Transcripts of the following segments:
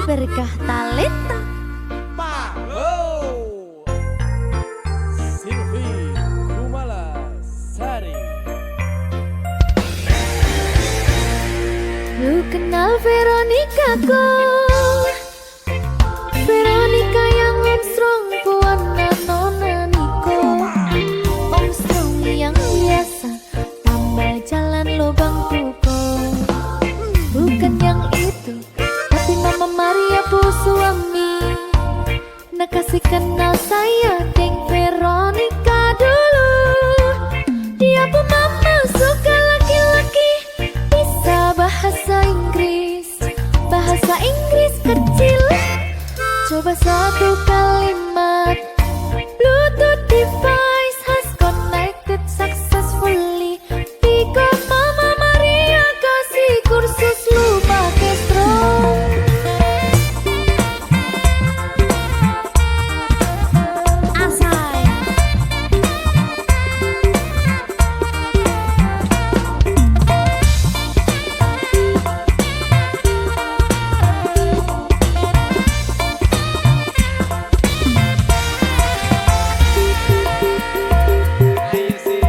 Berkah talenta. Pago Silvi Kumala Sari. Lu kenal Veronica kok? Veronica yang Armstrong Puana Nona Niko. Armstrong yang biasa tambal jalan lubang tuko. Bukan yang itu, tapi Mama Maria bu suami. Nak kasih kenal saya Deng Veronica dulu. Dia pun mama suka laki-laki, bisa bahasa Inggris kecil. Coba satu kalimat. Bluetooth device has connected successfully. Tiga Mama Maria kasih kursus lu pakai strong. Asai. Ayo sih.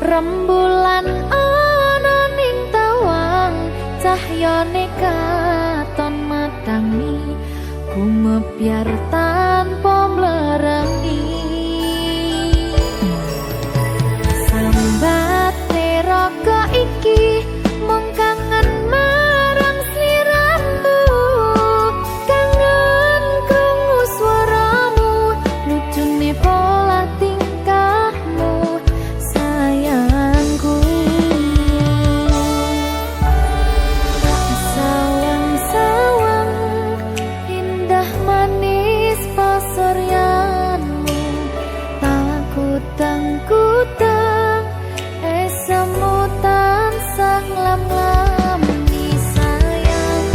Rembulan ana ning tawang cahyane katon matangi gumebyar tanpa mlerengi sambat neraka iki mung kangen marang sliramu kangen krungu swaramu lucune pola tingkahmu sayangku sawang-sawang indah manis pasuryanmu takutang-kutang esemutan sang lam-lami sayang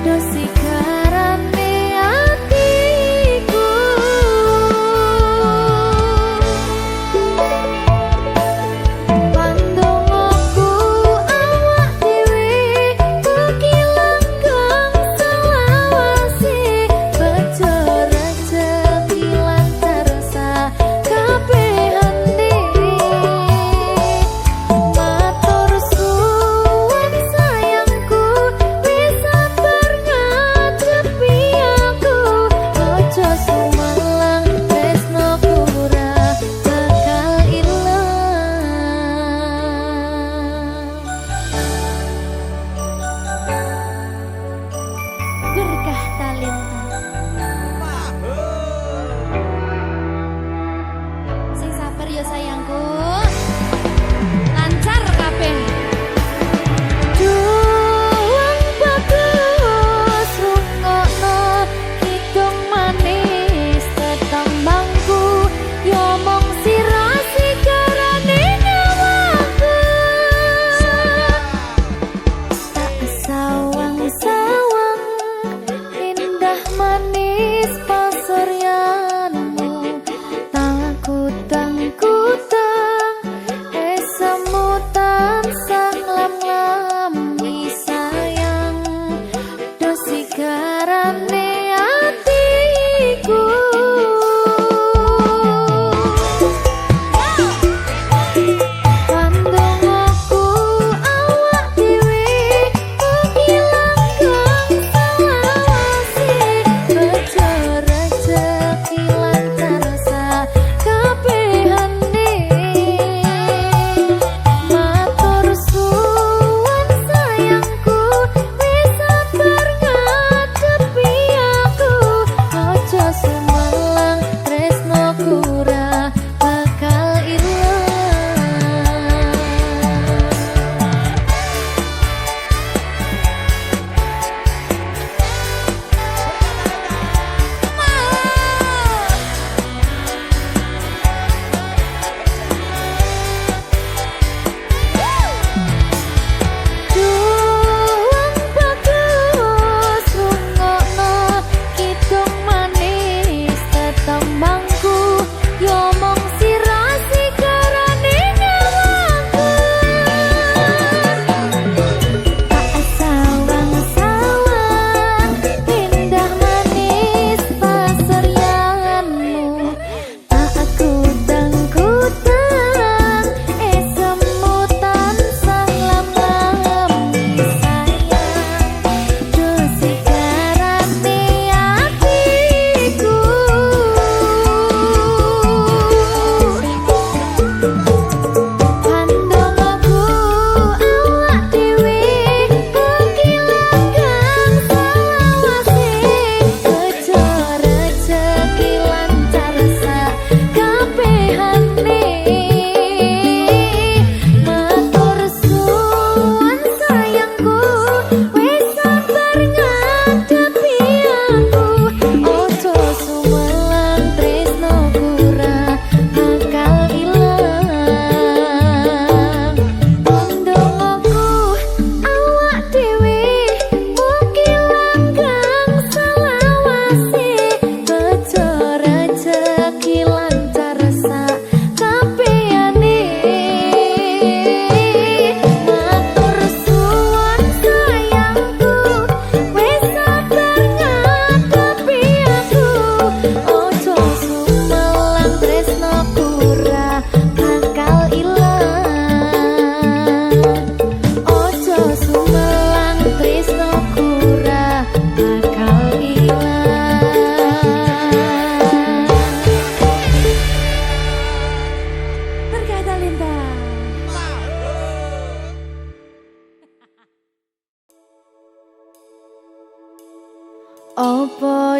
dosi karane atiku pandongoku awak dhewe kekilangan selawase bejo rejo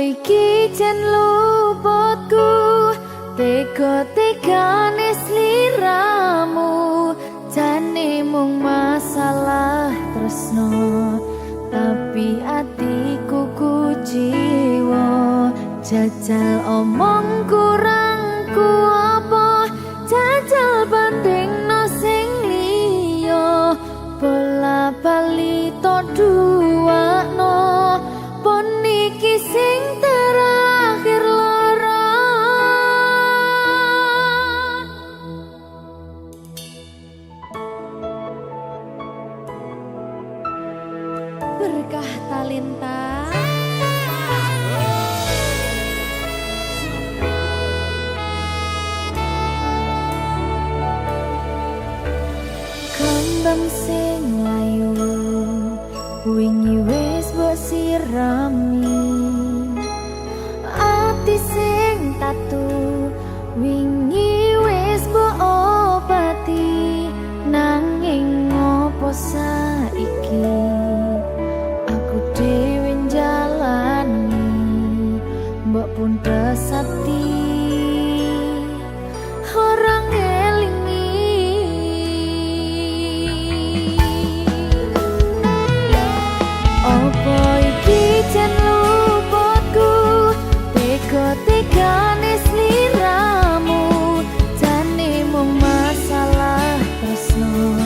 iki jen luputku, tega-tegane sliramu, jane mung masalah tresno, tapi atiku kuciwa. Jajal omong kurangku apa, jajal bandingno sing liya, bola bali to duwakno, pon iki sing terakhir lara. Berkah talenta. Kembang sing layu wingi wis mbok sirami, ati sing tatu wingi wis mbok obati, nanging ngopo saiki aku dhewe njalani, mbok pun pesati orang tega-tegane sliramu, jane mung masalah tresno,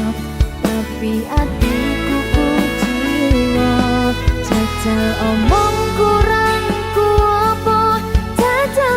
tapi atiku kuciwa. Jajal omong kurangku apa, jajal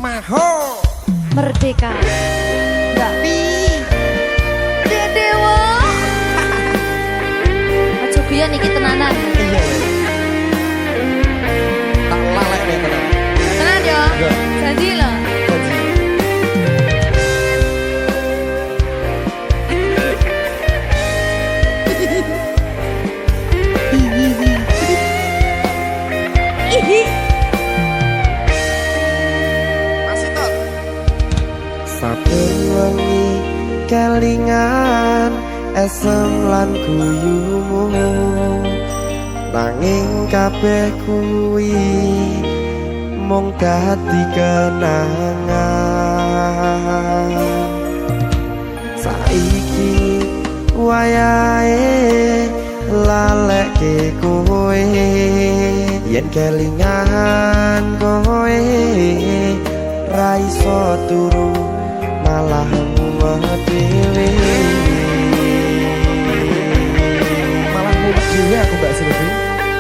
Maho Merdeka. Tapi Dewa. Aja biyen iki tenanan. iya tak lalek nih tenan. Tenan yo. Iya. Janji lho. Masih tot. Saben wengi kelingan esem lan guyumu nanging kabeh kuwi mung dadi kenangan. Saiki wayahe lalekke kowe yen kelingan kowe ra iso turu malah mumet dhewe. Malah mumet dhewe aku Mbak Silvi.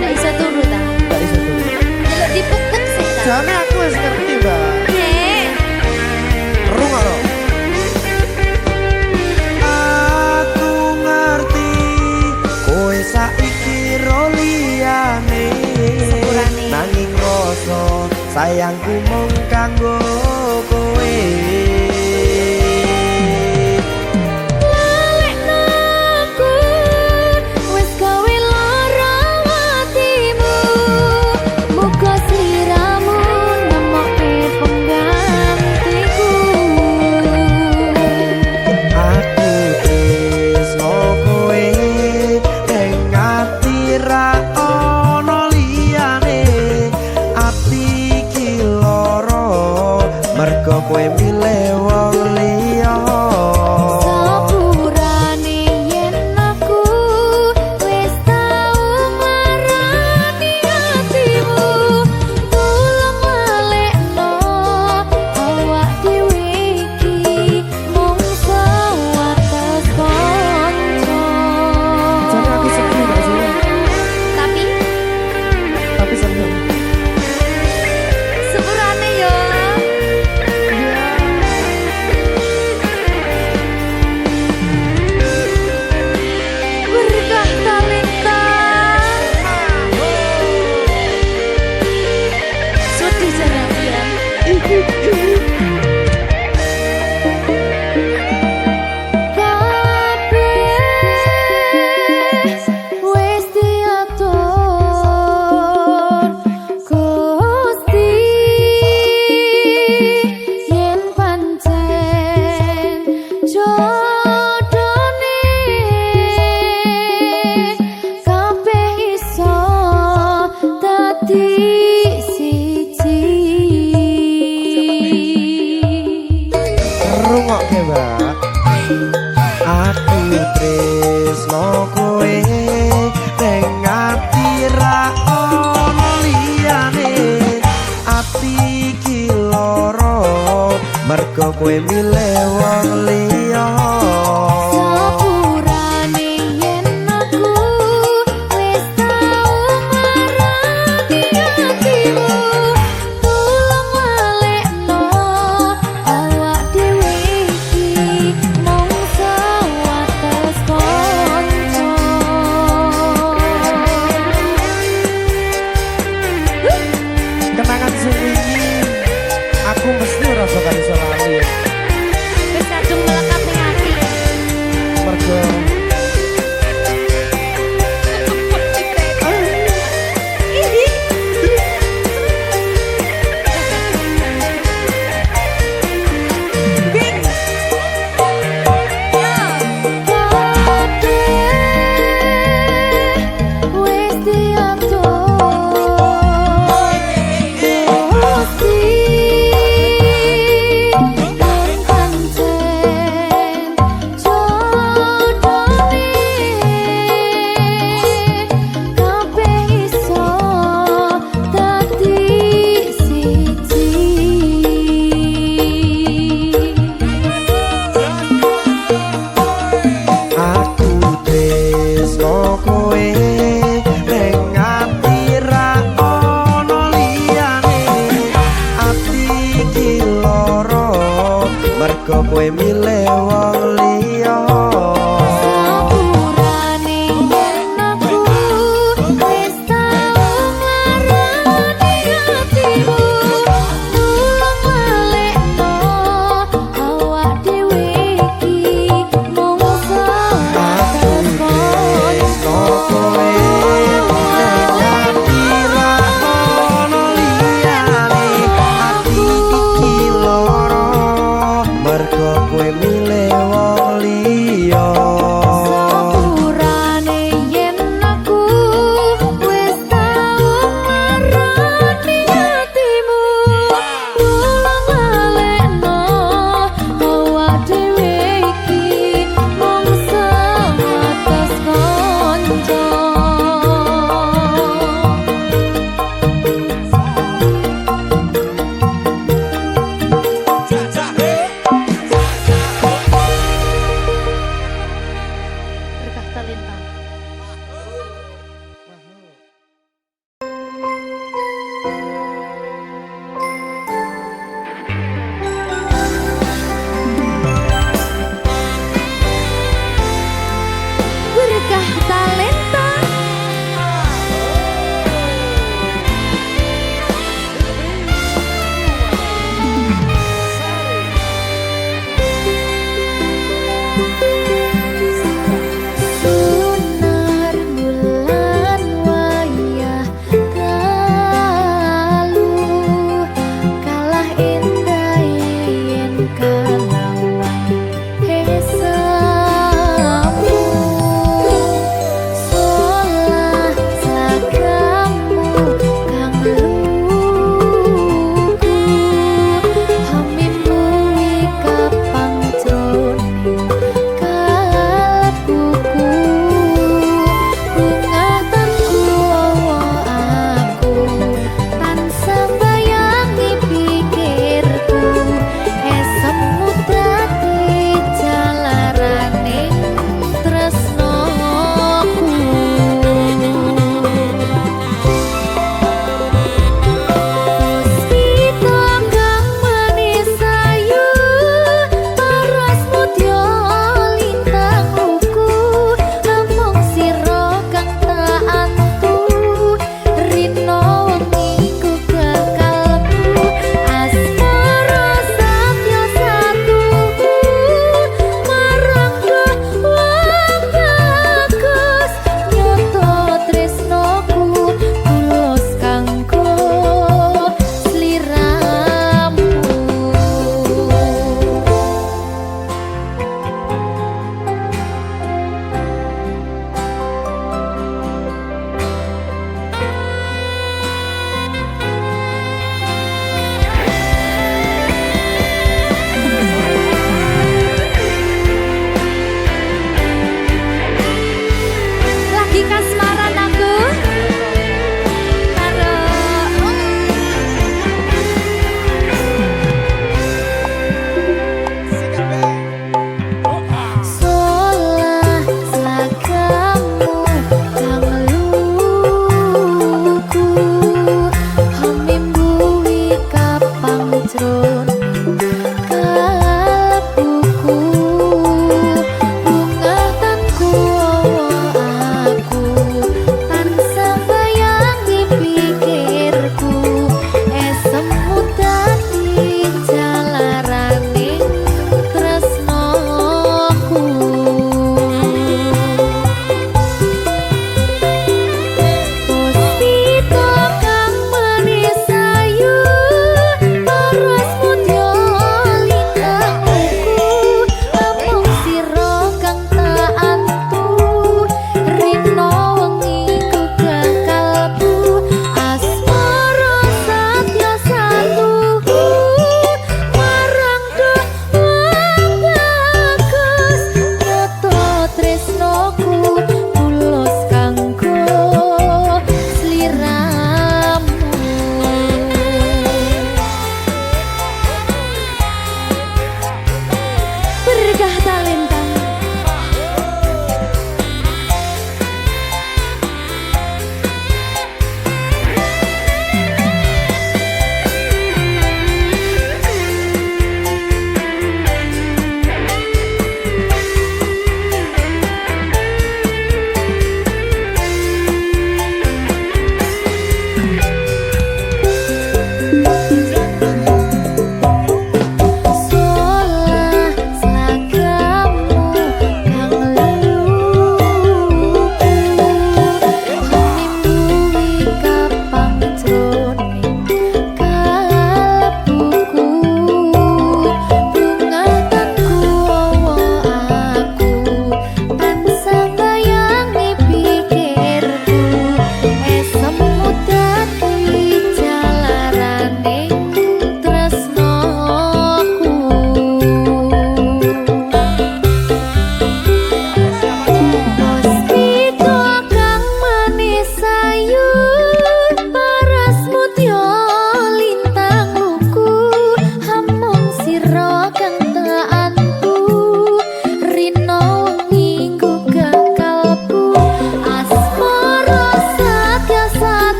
Ndak iso turu ta. Ndak iso turu. Delok dipukuk sih ta. Jane aku wis ngerti, Mbak. Nek. Rungokno. Aku ngerti kowe saiki ro liyane. Sepurane. Nanging rasa sayangku mung kanggo kowe. Lalekno aku wis gawe lara atimu. Muga sliramu nemokke penggantiku. Aku tresno kowe ning ati ra ono liyane. Ati iki lara mergo kowe milih wong liya. Sepurane yen aku wis tau marani atimu. Tulung lalekno awak dhewe iki mung sewates kanca. Jane aku sedih gak sih? Tapi Seneng. sepurane yo. Berkah talenta. Sedih jane aku ya. Kabeh wis diatur Gusti yen pancen jodone kabeh iso dadi siji. Rungokke, Mbak. Aku tresno kowe ning ati ra ono liyane. Ati iki lara mergo kowe milih wong liya. Sepurane yen aku wis tau marani atimu. Tulung lalekno awak dhewe iki mung sewates kanca. Kenangan sing wingi aku mesti ora bakal iso lali. Wis kadung melekat talenta. Berkah talenta. Sun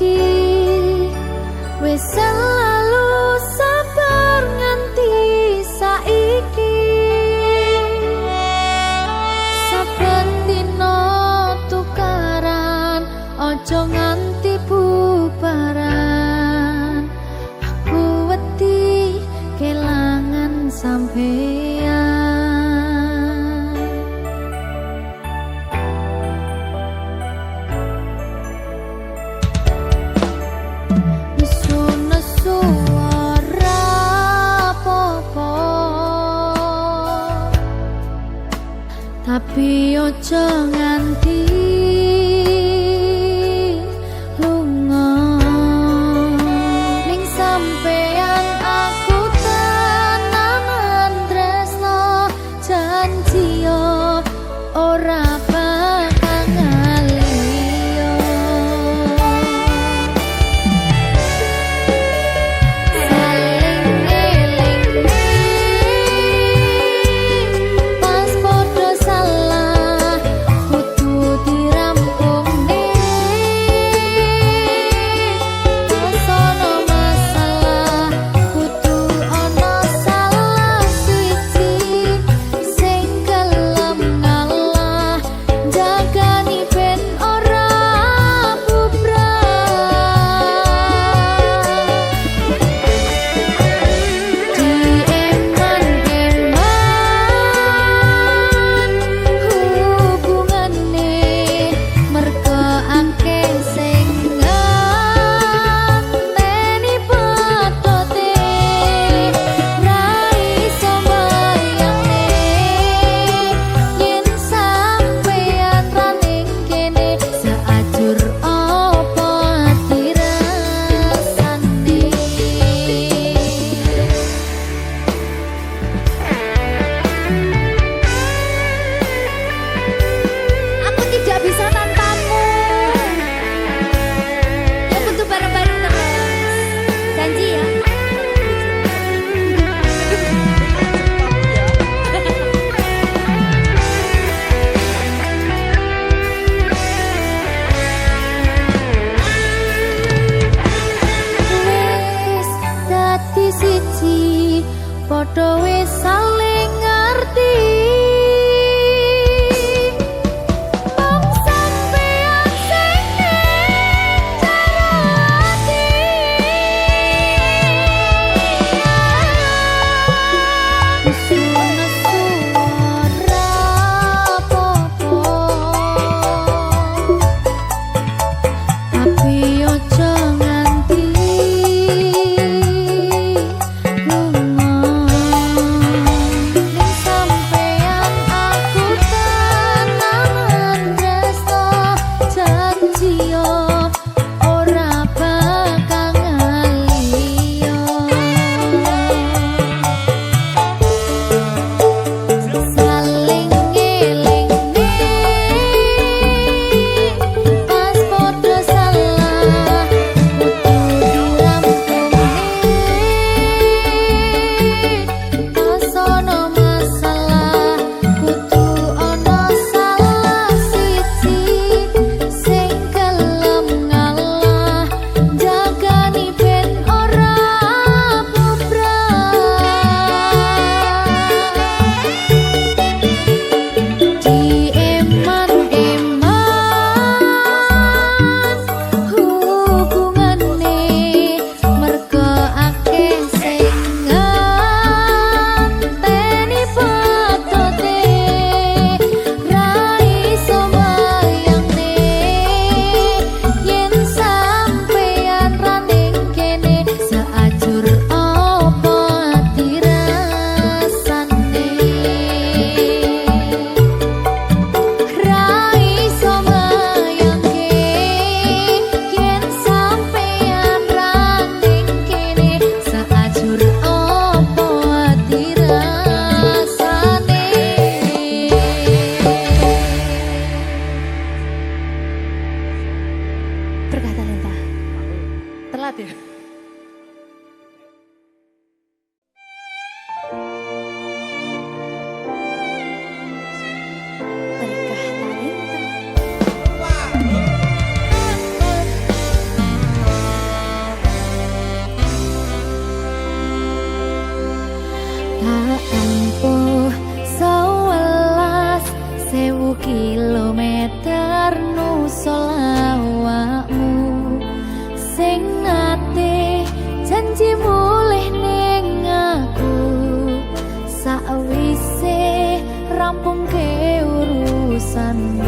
iki wis selalu sabar nganti saiki. Saben dina tukaran ojo nganti bubaran. Aku wedi kelangan sampeyan. Tapi ojo nganti lunga ning sampeyan aku tenanan tresno janji yo ora bakal ngaliyo. Saling eling pas podo salah kudu dirampung sono masalah kudu ono salah siji sing gelem ngalah jagani ben ora bubrah. Dieman-eman hubungane mergo akeh sing ngenteni patote ra iso mbayangne yen sampeyan ra ning kene saajur apa dirasane. Aku tidak bisa tanpamu. Ya tentu bareng-bareng terus. Janji ya. Wis dadi siji padha wis saling ngerti. Wong sampeyan sing njarati nesu-nesu ora apa-apa. Tapi ojo nganti lunga ning sampeyan aku tenanan tresno janji yo ora bakal ngaliyo. Saling eling pas podo salah kudu dirampung sono masalah kudu ono salah siji sing gelem ngalah jagani ben ora bubrah. Dieman-eman hubungane mergo akeh sing ngenteni patote ra iso mbayangne yen sampeyan ra ning kene saajur apa dirasane. Ra iso mbayangke yen sampeyan ra ning kene saajur apa dirasane. Berkah talenta. Telat ya. Berkah talenta. pesanmu.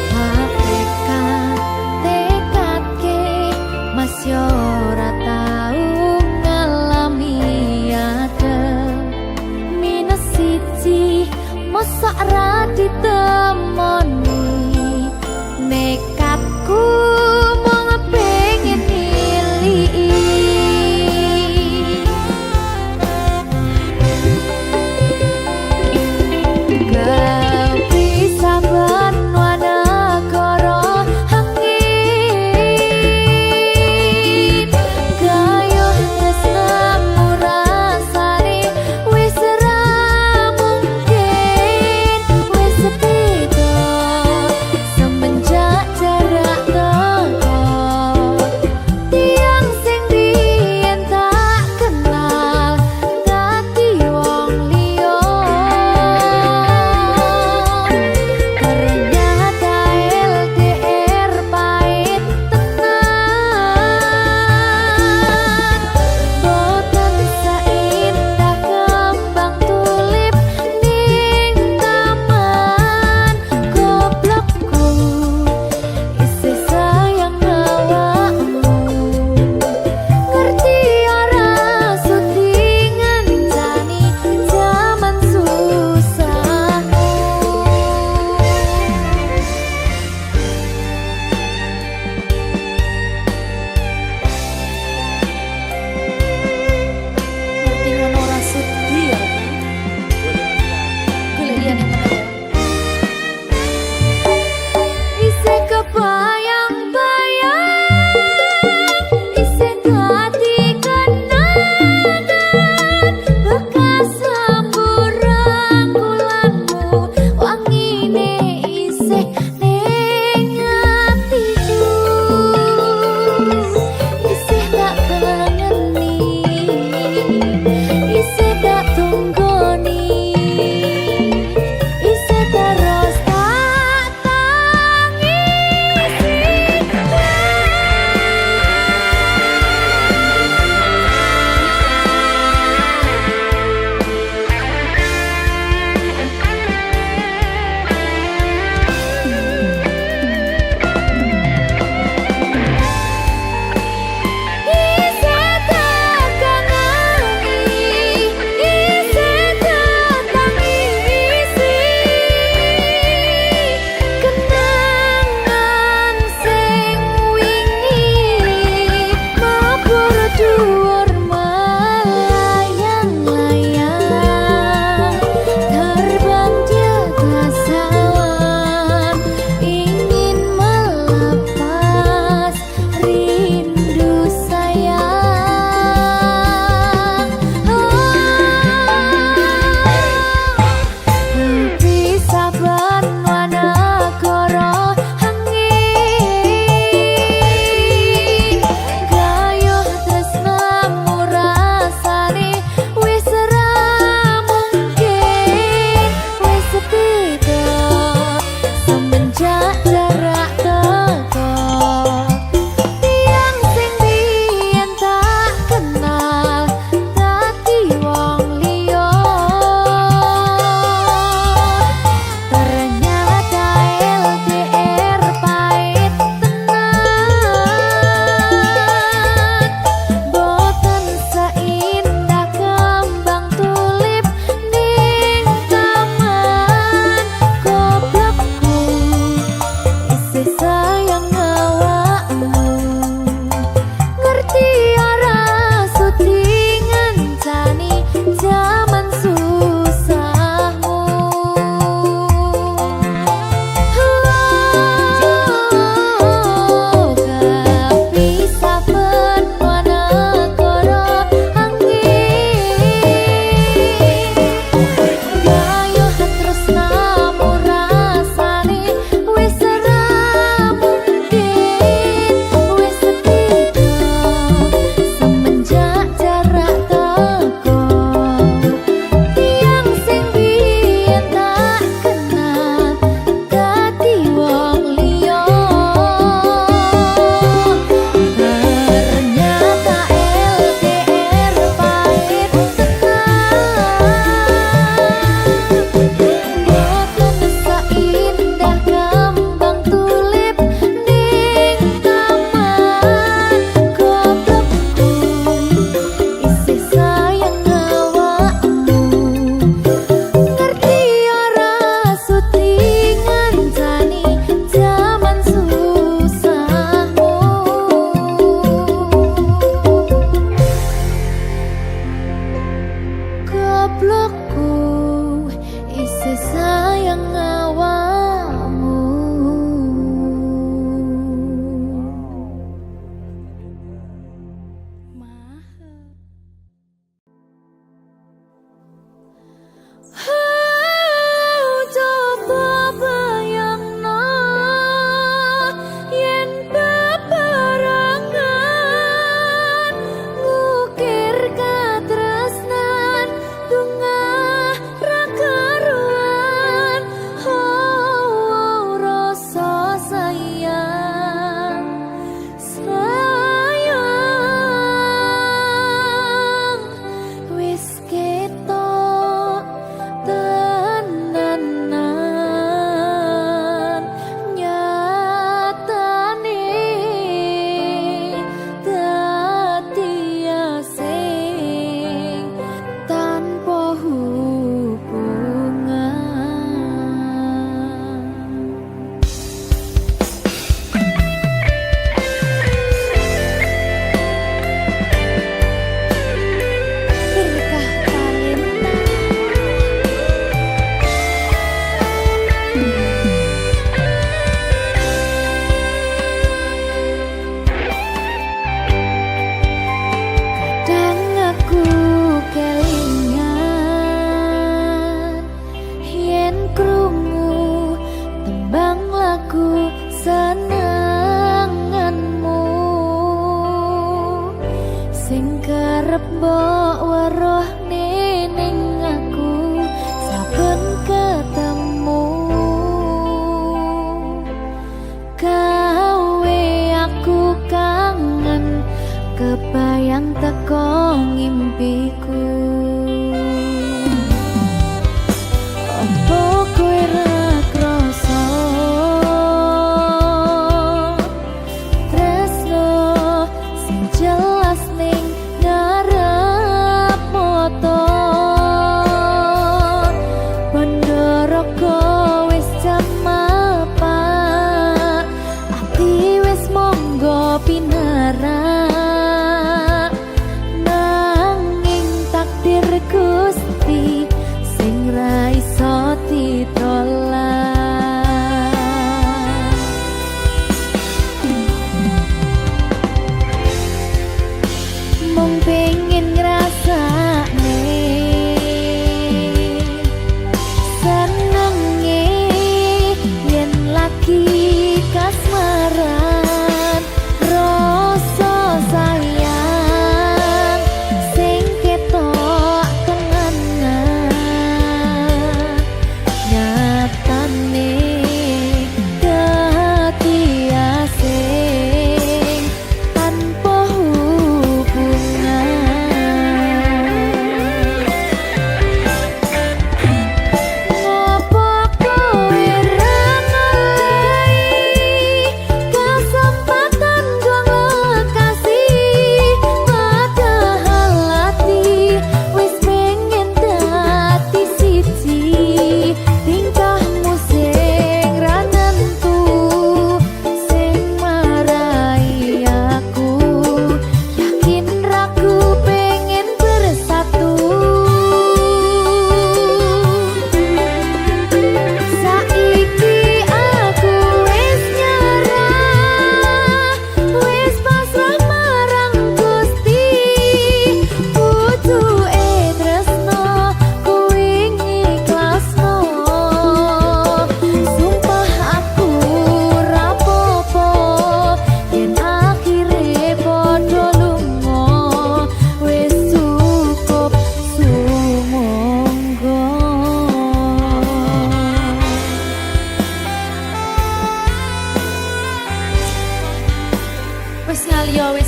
Hakikat tekadke Mas yo ora tau ngalami adem minus siji mosok ra ditemoni nekatku mung pengen milih. Kepisahan wanagara angin gayuh tresnamu rasane wis ra mungkin wis beda semenjak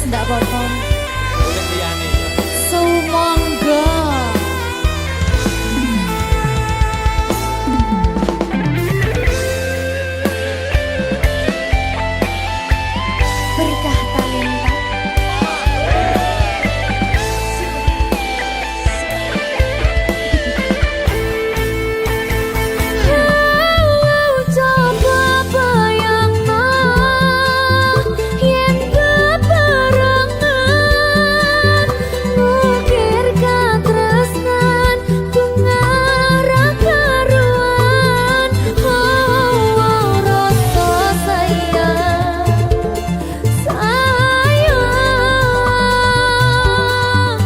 ndak apa-apa. Boleh liyane ya. Sumangga. Berkah talenta. Coba bayangno yen bebarengan ngukir katresnan tunggara karuan rasa sayang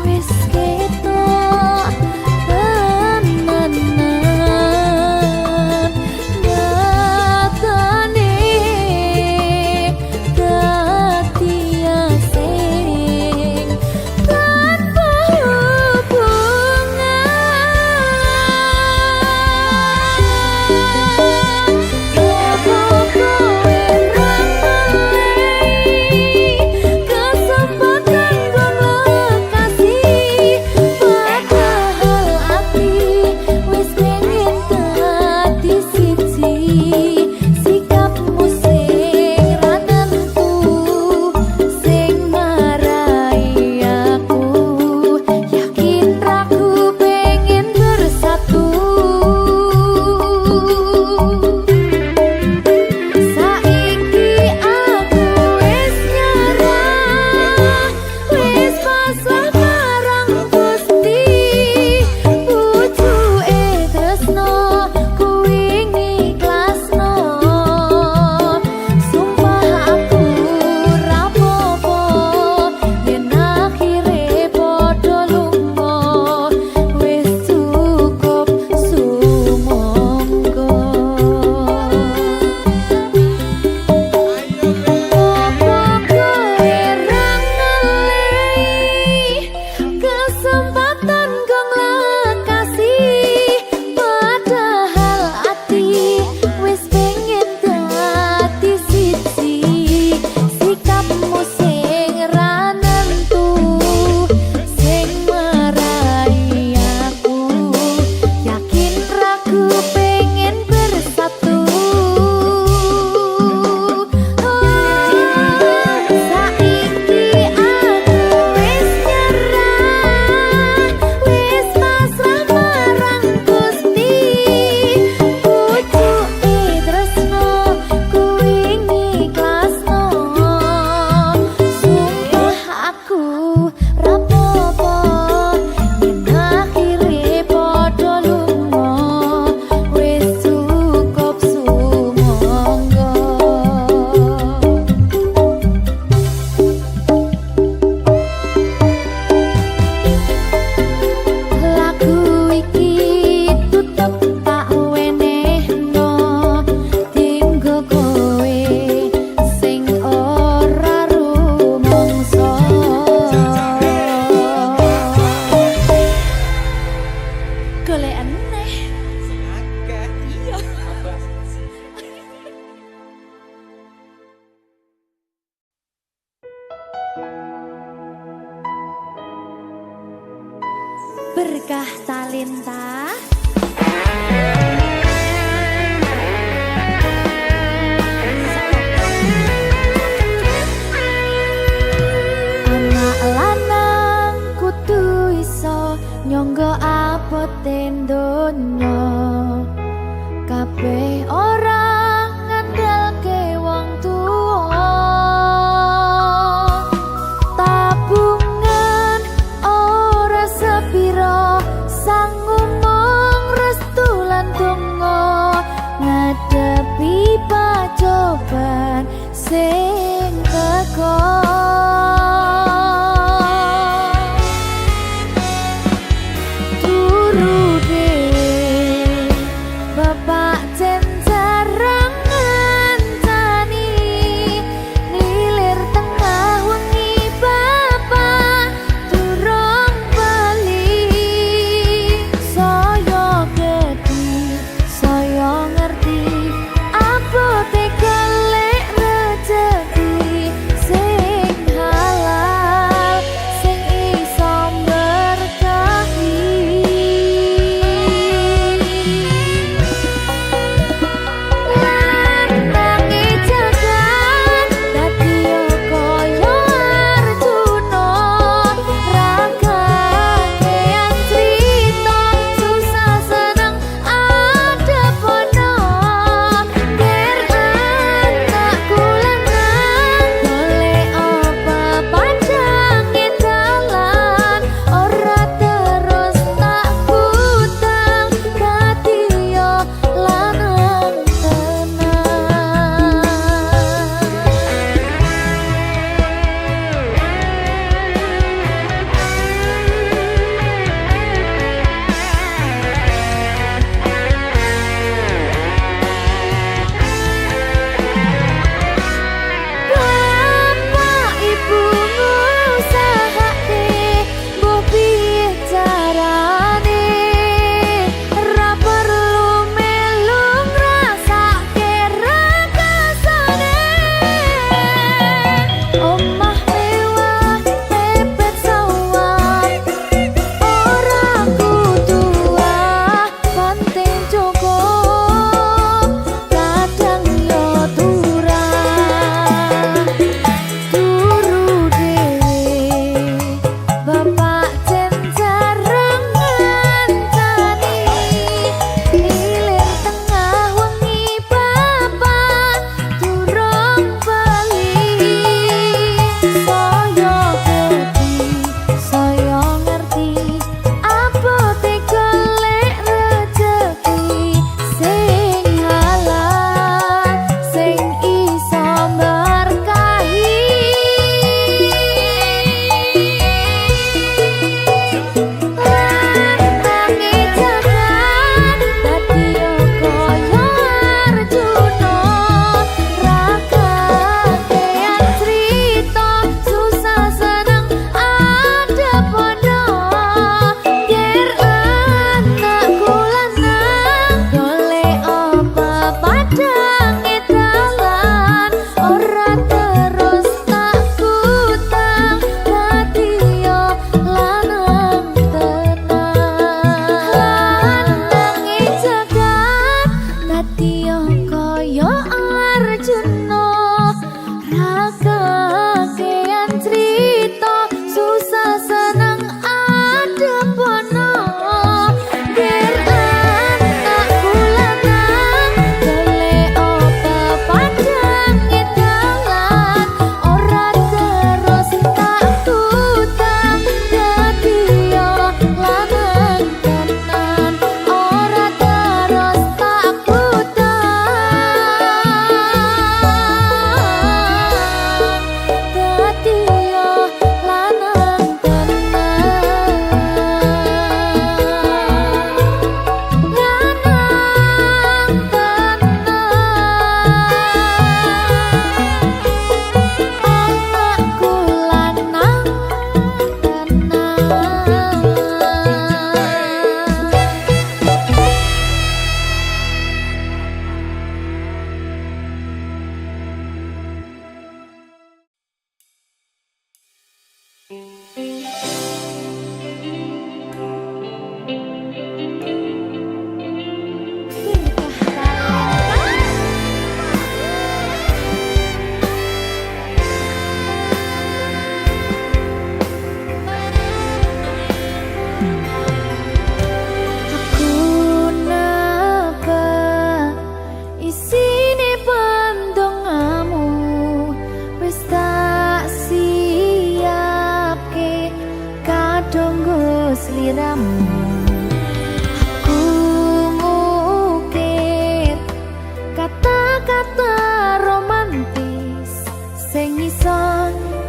wis ketok tenanan nyatane dadi asing tanpa hubungan Sopo kowe kesempatan golek kasih padahal ati wis pengen dadi siji sikapmu sing ra nentu sing marai aku yakin raku pengen bersatu saiki aku wis nyerah wis pasrah marang Gusti pucuke tresno kuwi ngiklasno sumpah aku ra apa-apa yen akhire padha lunga wis cukup sumangga kesempatan gong lekasih padahal ati wis pengen dadi siji sikapmu sing ra nentu sing marai aku yakin ragu pengen bersatu saiki aku wis nyerah wis pasrah marang Gusti pucuke tresno kuwi ngiklasno sumpah aku ra apa-apa yen akhire padha lunga wis cukup sumangga lagu iki tutup tak wenehno dinggo kowe sing ora rumangsa golek neh Akeh. iya berkah talenta anak lanang kudu iso nyangga abote donya kabeh ora ngandalke wong tuwa tabungan ora sepiro sanggup mong restu lan donga ngadepi pacoban sing teko turu dhewe bapak jen jarang ngancani nglilir tengah wengi bapak durung bali saya gedhi saya ngerti abote golek rejeki sing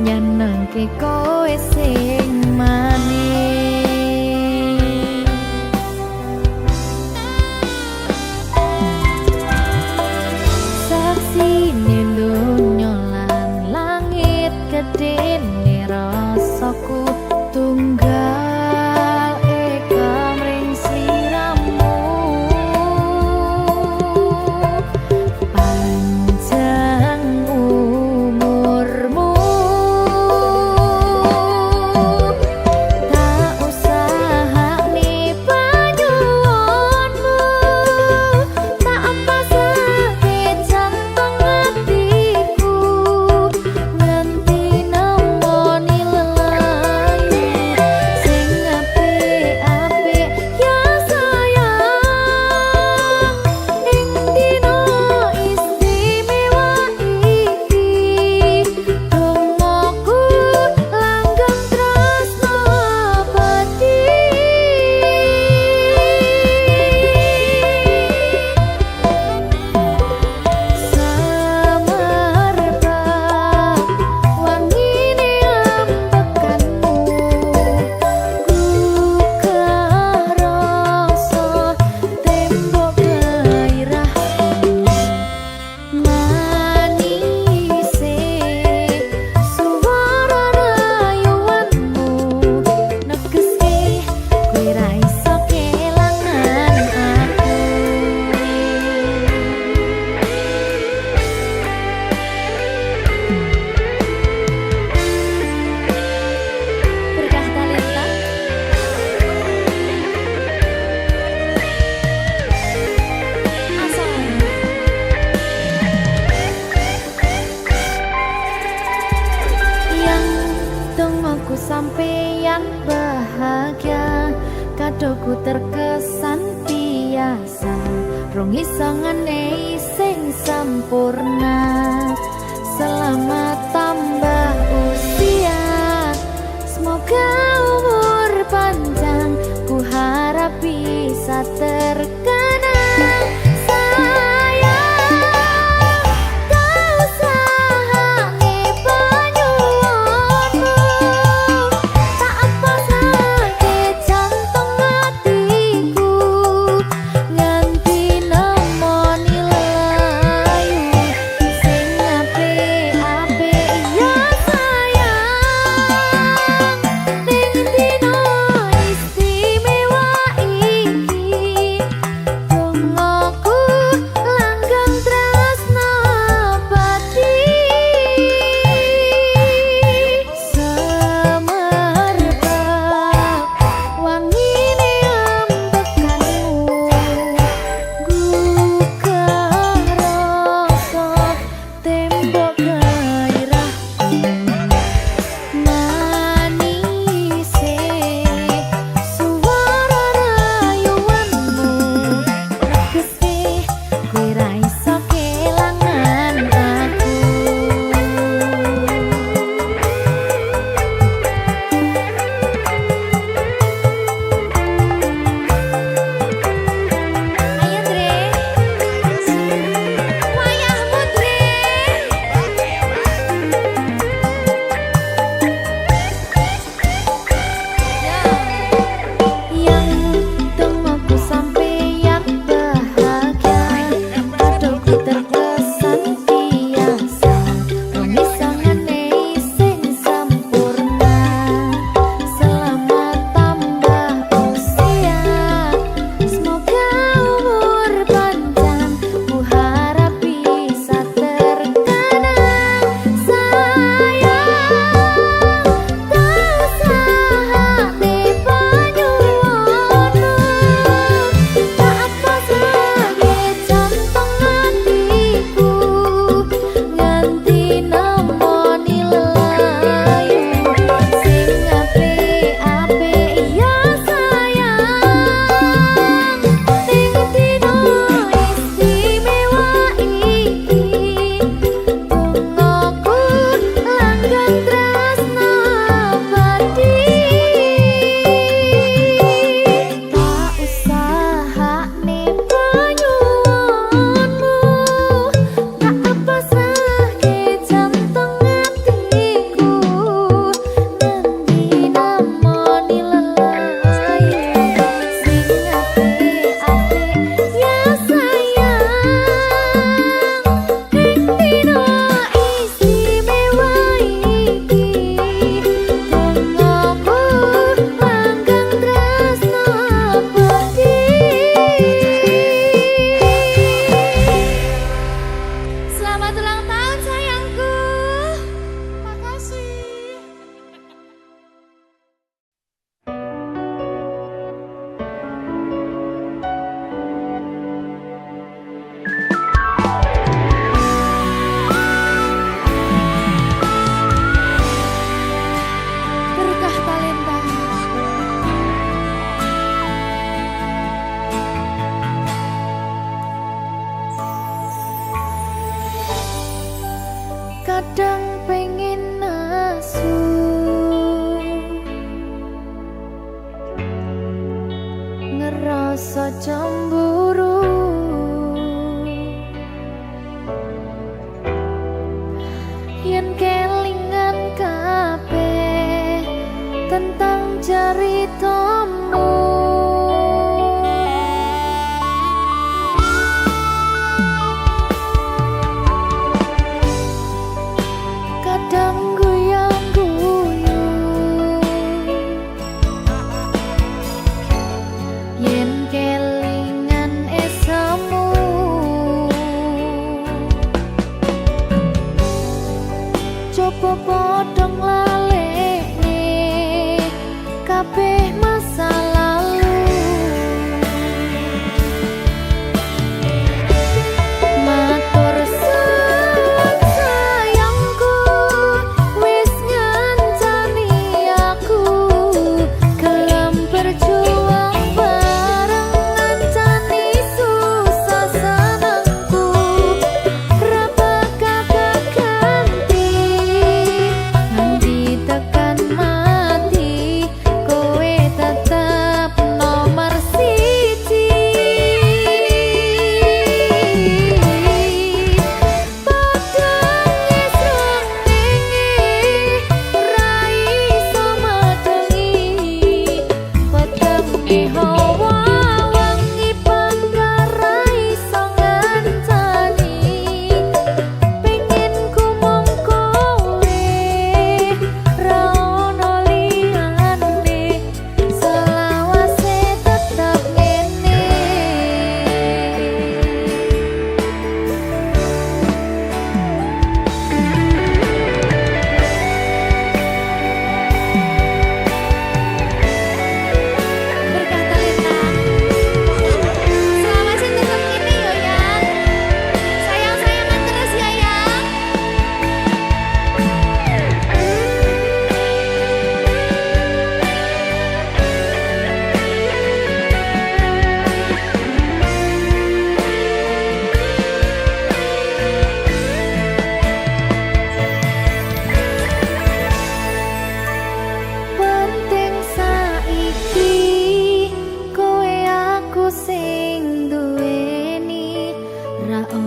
nyenengke kowe sing manis. Saksine donya lan langit gedene rasaku tunggal eka mring sliramu. Panjang umurmu, tak usahane panyuwunmu, tak pasake jantung hatiku, nganti nemoni lelayu sing apik-apik ya sayang. Ing dina istimewa iki dongaku langgeng tresno abadi. Samarba wangine ambekanmu, gugah rasa tembok gairahmu. Manise suara rayuanmu negeske kowe ra iso kelangan aku. Berkah talenta asal yang tungguku sampeyan bahagia, kadoku terkesan biasa, rong iso ngenehi sing sempurna. Selamat tambah usia, semoga umur panjang, ku harap bisa terkenang. Sayang, kau usahane panyuwunmu, tak pasake jantung hatiku, nganti nemoni lelayu sing apik-apik ya sayang.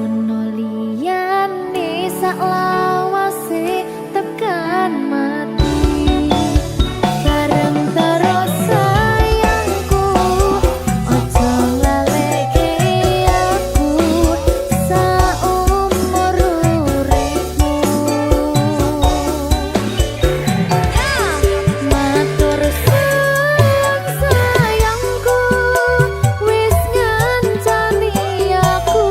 ono liyane saklawase tekan mati bareng terus sayangku ojo ngaleke aku saumur uripmu matur suwun sayangku wis ngancani aku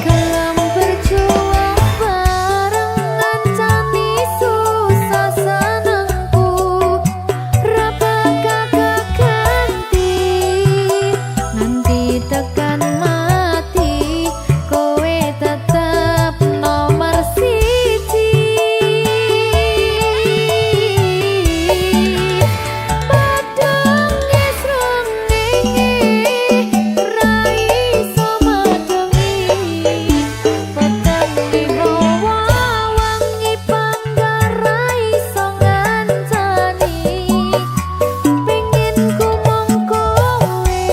gelem berjuang bareng ngancani susah senengku ra bakal ganti nganti tekan mati kowe tetep nomor siji padang esrongenge ra iso madengi petenge hawa wangi panggar ra iso ngancani pengin ku mong kowe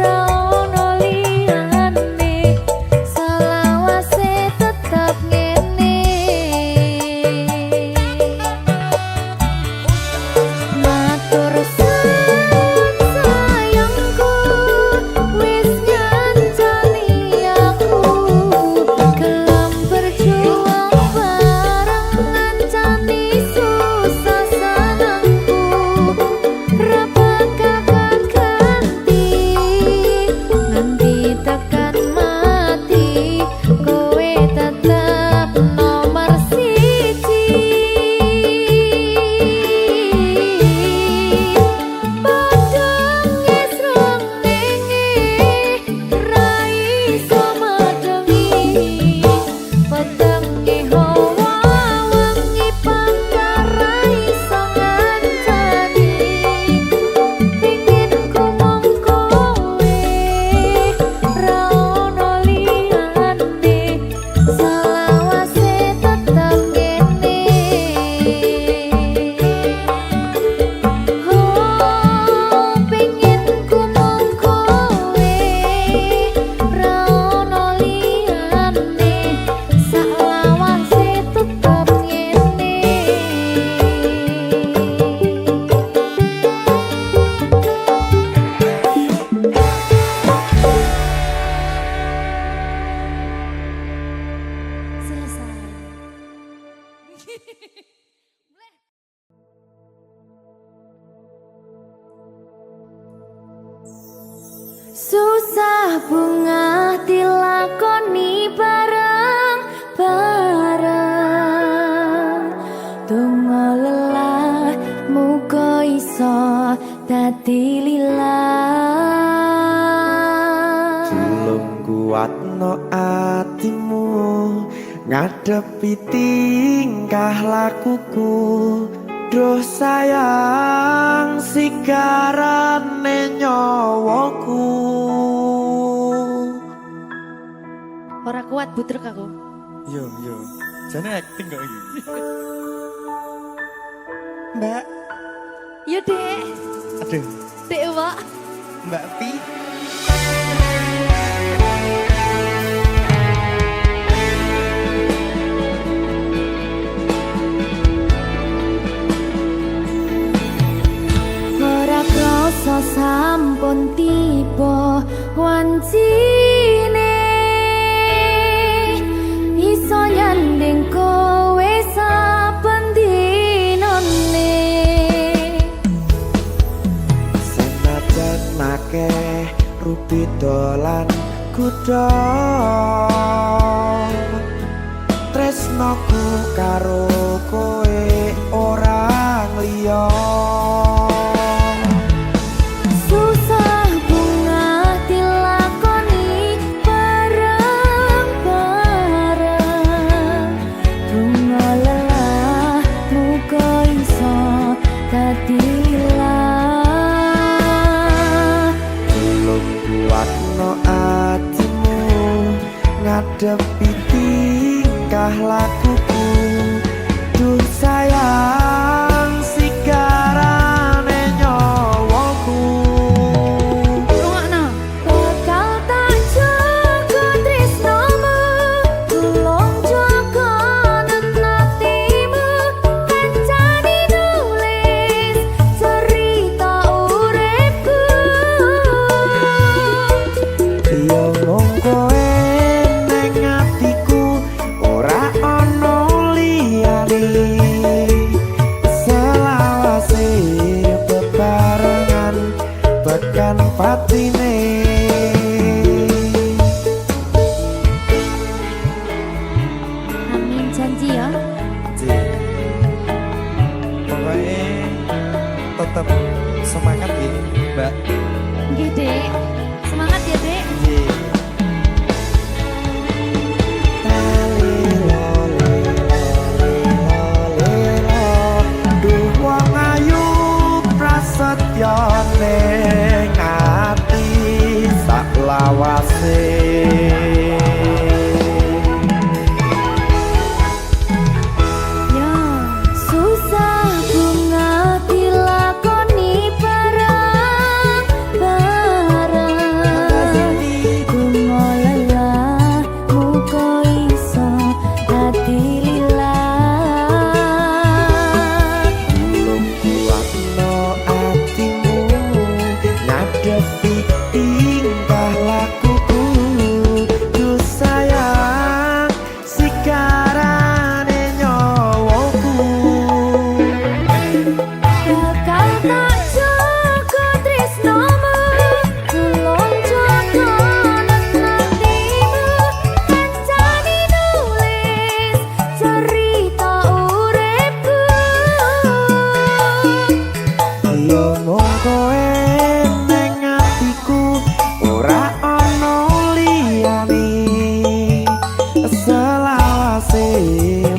ra ono liyane selawase tetep ngene matur suwun sayangku wis ngancani aku gelem berjuang bareng ngancani susah senengku ra bakal ganti nganti tekan mati kowe tetep nomor siji padang esrongenge ra iso madengi petenge hawa wangi panggar ra iso ngancani pengin ku mong kowe ra ono liyane selawase tetep ngene oh pengin ku mong kowe ra ono liyane selawase tetep ngene selesai susah bunga dilakoni bareng-bareng donga lelah muga iso dadi lillah Belum kuatno atimu ngadepi tingkah lakuku Duh sayang sigarane nyawaku ora kuat butrek aku Yo jane acting kok iki Mbak ya dek aduh dek Wak Mbak Pi ora krasa sampun tiba wancine iso nyanding kowe saben dinane senajan akeh rupi dolan kuda tresnoku karo kowe ora liya susah bunga dilakoni bareng-bareng bunga lelah muga iso dadi lillah belum kuatno atimu ngadepi tingkah lakuku duh sayang sigarane nyawaku bakal tak jaga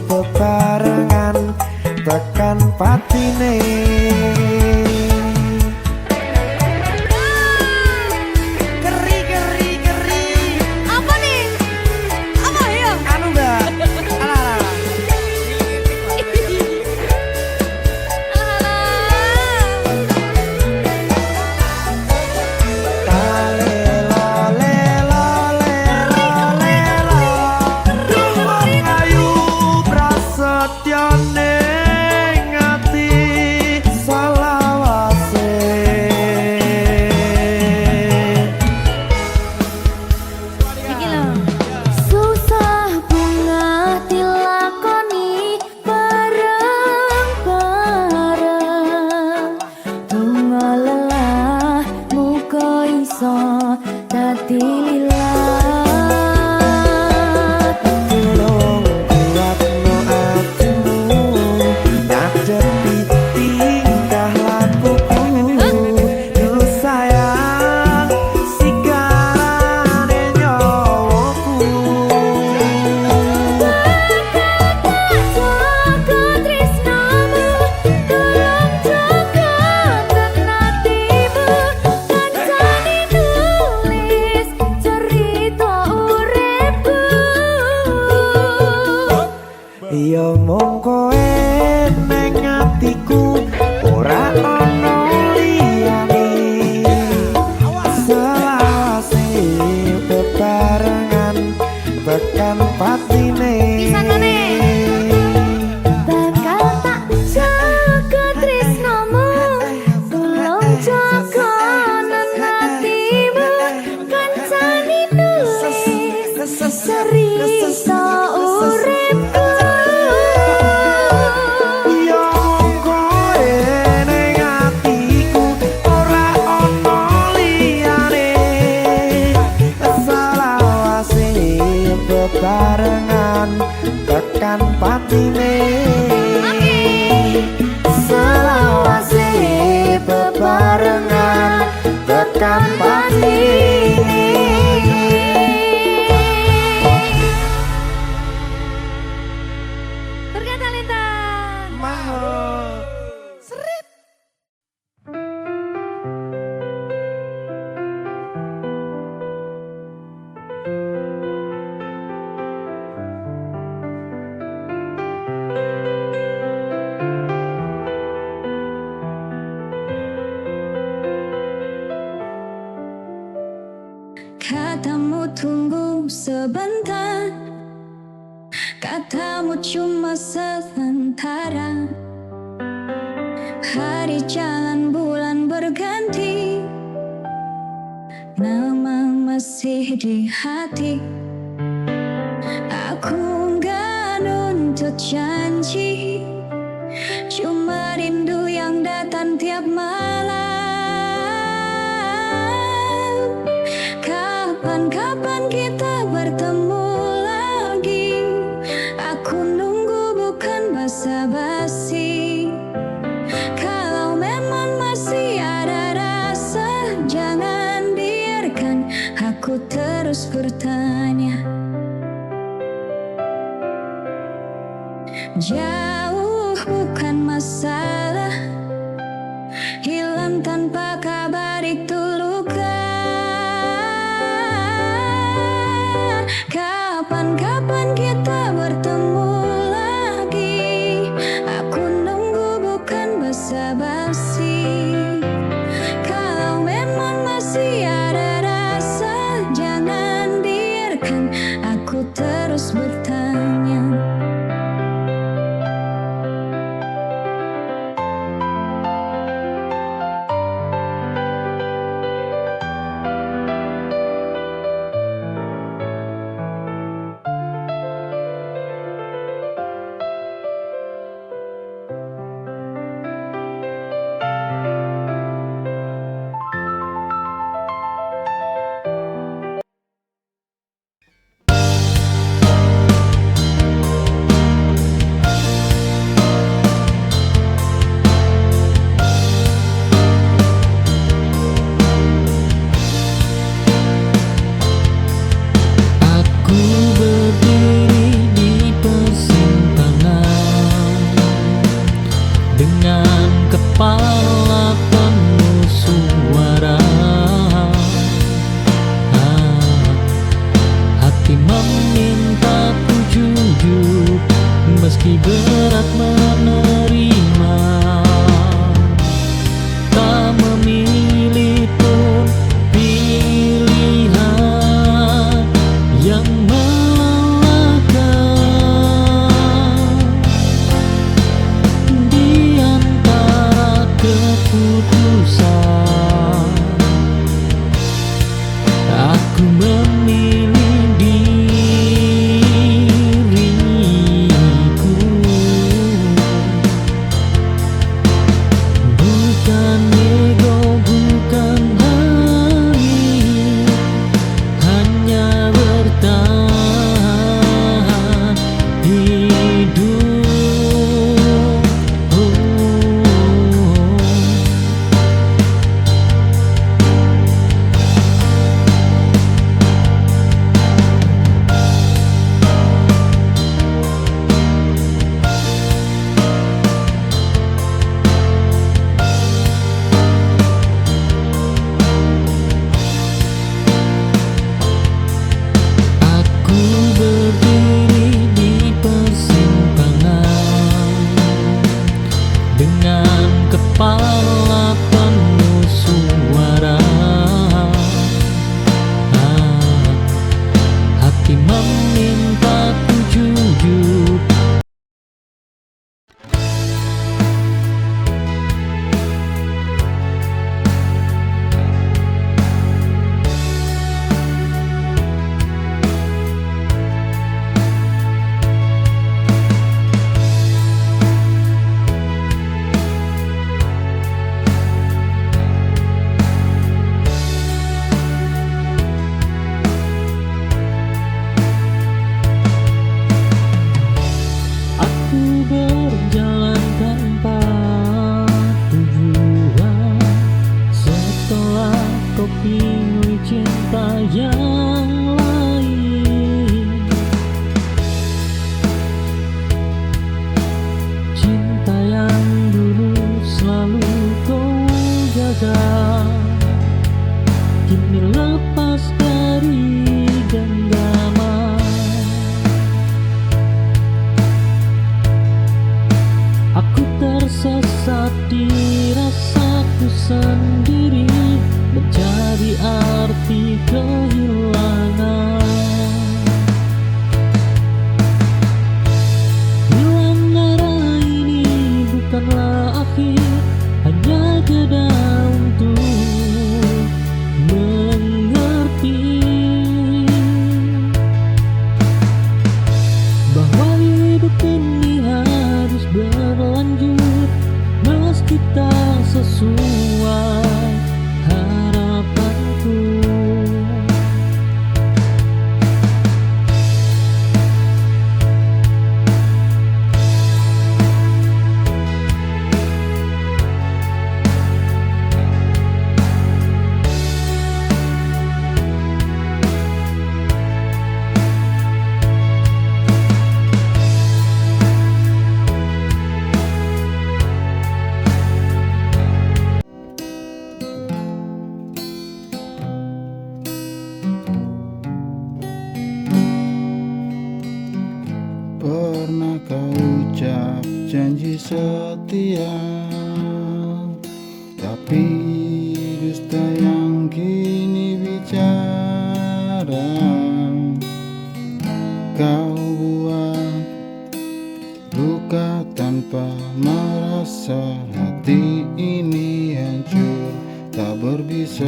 bebarengan tekan patine. Apa nih? Apa ya? Anu Mbak, alah. Iki lho. Susah bunga dilakoni bareng-bareng. Bunga lelah muga iso dadi lilat. Tolong kuatno atimu, ngadepi tingkah lakuku. Duh sayang, sigarane nyawaku. Jaga tresnamu, tolong jaga hatimu. Kancane nulis cerita uripku. Iya mung kowe ning atiku, ora ono liyane. Selawase bebarengan tekan patine. Pisangane. Bakal tak jaga tresnamu, tolong jaga hatimu. Kancane nulis cerita uripku. Iya mung kowe ning atiku, ora ono liyane. Selawase bebarengan tekan patine. Selawase bebarengan tekan patine. Berkata Lintang. Katamu tunggu sebentar, katamu cuma sementara. Hari jalan bulan berganti, nama masih di hati. Aku nggak nuntut janji, cuma rindu yang datang tiap malam. Kapan-kapan kita bertemu lagi, aku nunggu bukan basa-basi. Kalau memang masih ada rasa, jangan biarkan aku terus bertanya. Jauh bukan masalah, hilang tanpa kabar itu luka. Kapan-kapan kita bertemu lagi, aku nunggu bukan basa-basi. Kalau memang masih ada rasa, jangan biarkan aku terus bertanya. memintaku jujur, meski berat menerima. Tak memilih pun pilihan yang melelahkan. Di antara keputusan, aku memilih diriku. Bukan ego, bukan hari, hanya bertahan hidup. Aku berdiri di persimpangan dengan kepala penuh suara. Hati memintaku jujur. Aku berjalan tanpa tujuan setelah kau pilih cinta yang lain. Cinta yang dulu selalu kau jaga, kini lepas dari genggaman. Aku tersesat di rasaku sendiri, mencari arti kehilangan. Hilang arah ini bukanlah akhir, hanya jeda untuk mengerti bahwa hidup ini harus berlanjut, meski tak sesuai harapanku. Pernah kau ucap janji setia, tapi dusta yang kini bicara. Kau buat luka tanpa merasa, hati ini hancur tak berbisa.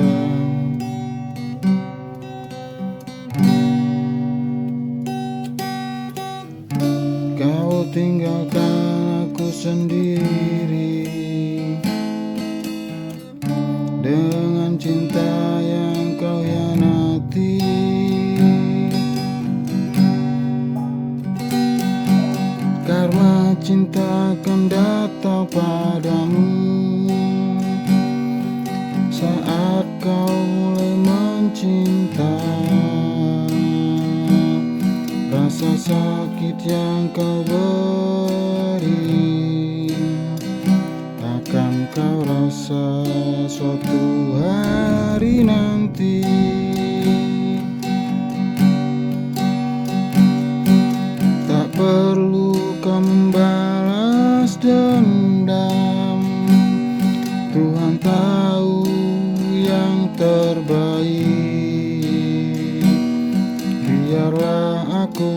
Kau tinggalkan aku sendiri dengan cinta yang kau hianati. Karena cinta akan datang padamu saat kau mulai mencinta. Rasa sakit yang kau beri akan kau rasa suatu hari nanti. biarlah aku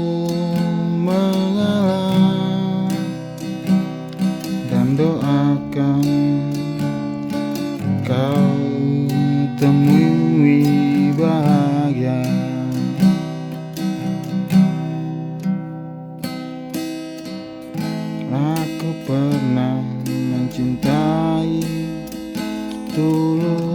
mengalah dan doakan kau temui bahagia. Aku pernah mencintai tulus.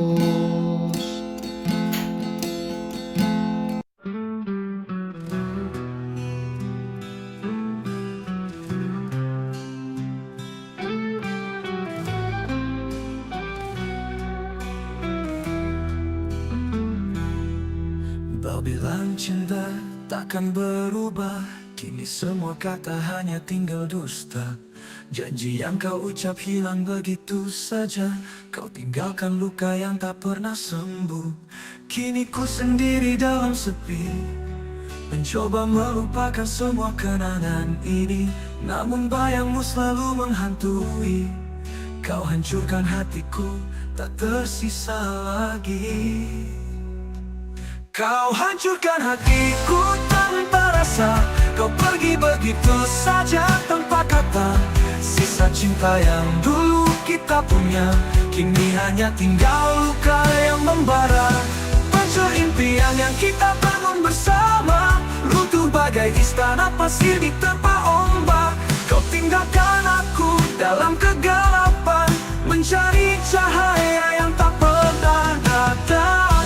Kau bilang cinta takkan berubah, kini semua kata hanya tinggal dusta. Janji yang kau ucap hilang begitu saja, kau tinggalkan luka yang tak pernah sembuh. Kini ku sendiri dalam sepi, mencoba melupakan semua kenangan ini, namun bayangmu selalu menghantui. Kau hancurkan hatiku, tak tersisa lagi. Kau hancurkan hatiku tanpa rasa, kau pergi begitu saja tanpa kata. Sisa cinta yang dulu kita punya, kini hanya tinggal luka yang membara. Pancur impian yang kita bangun bersama, runtuh bagai istana pasir diterpa ombak. Kau tinggalkan aku dalam kegelapan, mencari cahaya yang tak pernah datang.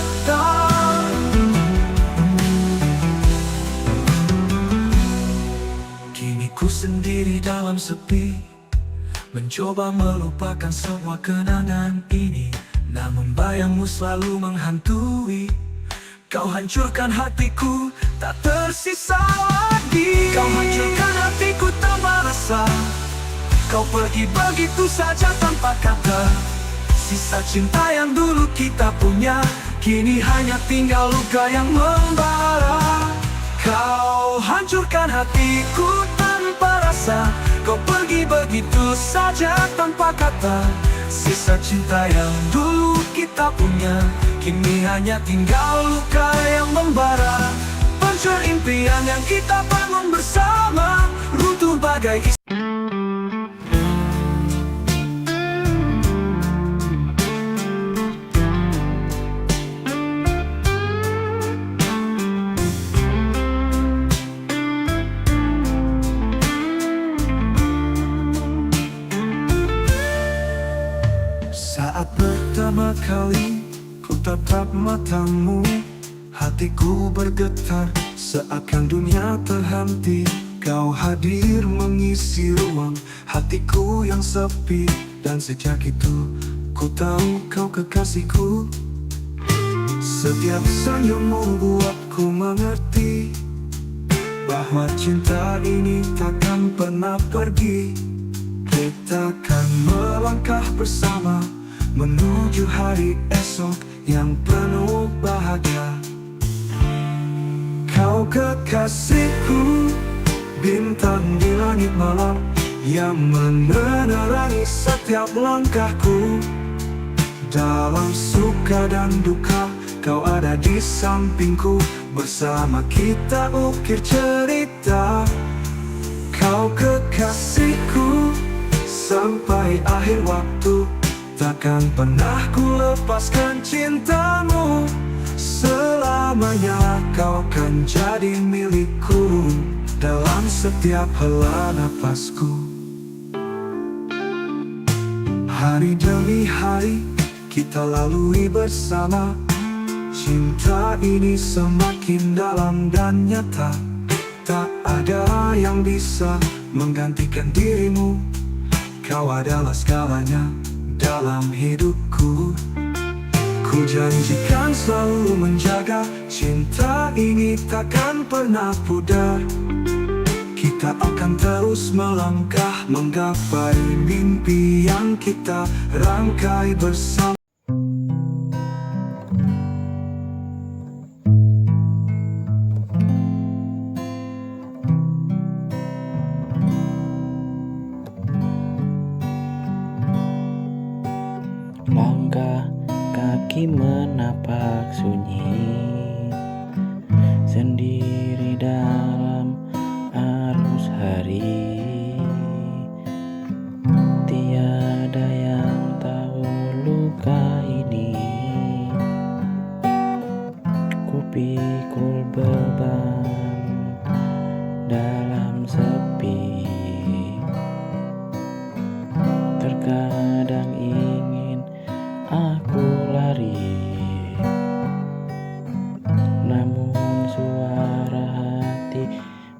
Kini ku sendiri dalam sepi, mencoba melupakan semua kenangan ini, namun bayangmu selalu menghantui. Kau hancurkan hatiku, tak tersisa lagi. Kau hancurkan hatiku tanpa rasa, kau pergi begitu saja tanpa kata. Sisa cinta yang dulu kita punya, kini hanya tinggal luka yang membara. Kau hancurkan hatiku tanpa rasa, kau pergi begitu saja tanpa kata. Sisa cinta yang dulu kita punya, kini hanya tinggal luka yang membara. Pancur impian yang kita bangun bersama, runtuh bagai saat pertama kali ku tatap matamu, hatiku bergetar seakan dunia terhenti. Kau hadir mengisi ruang hatiku yang sepi, dan sejak itu ku tahu kau kekasihku. Setiap senyummu buatku mengerti bahwa cinta ini takkan pernah pergi. Kita akan melangkah bersama menuju hari esok yang penuh bahagia. Kau kekasihku, bintang di langit malam yang menerangi setiap langkahku. Dalam suka dan duka, kau ada di sampingku, bersama kita ukir cerita. Kau kekasihku, sampai akhir waktu, takkan pernah ku lepaskan cintamu. Selamanya kau kan jadi milikku, dalam setiap hela napasku. Hari demi hari kita lalui bersama, cinta ini semakin dalam dan nyata. Tak ada yang bisa menggantikan dirimu, kau adalah segalanya dalam hidupku. Ku janjikan selalu menjaga cinta ini takkan pernah pudar. Kita akan terus melangkah menggapai mimpi yang kita rangkai bersama. Langkah kaki menapak sunyi sendiri